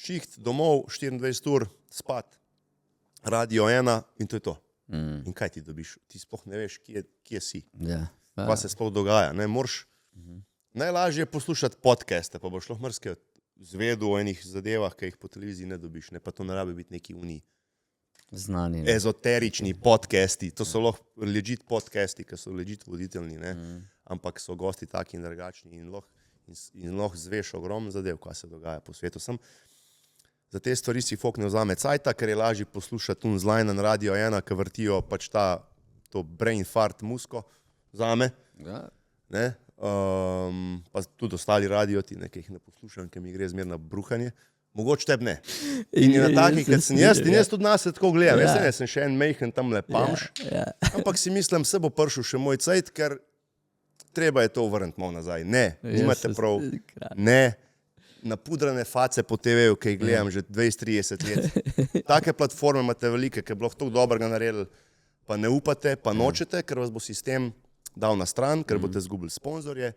šiht, domov, 24 ur, spat, Radio 1 in to je to. In kaj ti dobiš? Ti sploh ne veš, kje si. Kaj se sploh dogaja. Ne, moraš najlažje poslušati podcaste, pa boš lahko marsikaj zvedel o enih zadevah, ki jih po televiziji ne dobiš. Ne, pa to ne rabi biti neki znani. Ezoterični podcasti. To so lahko legit podcasti, ki so legit voditeljni, ne? Ampak so gosti taki in drugačni in lahko zveš ogromno zadev, kaj se dogaja po svetu. Za te stvari si folk ne vzame cajta, ker je lažje poslušati zlajna na Radio 1, ki vrtijo pač to brain fart musko zame. Ne? Pa tudi ostali radioti, ki jih ne poslušam, ker mi gre zmer na bruhanje. Mogoče tebi ne. In na takih, kot sem jaz, in jaz tudi nas se tako gledam. Jaz sem še en mejhen tam pamš, ampak si mislim, se bo prišel še moj cajt, ker treba je to vrniti malo nazaj. Ne, nimate prav. Ne, napudrane face po TV-ju, ki jih gledam že 20-30 let. Take platforme imate velike, ki bi lahko tako dobrega naredili, pa ne upate, pa nočete, ker vas bo sistem dal na stran, ker boste zgubili sponzorje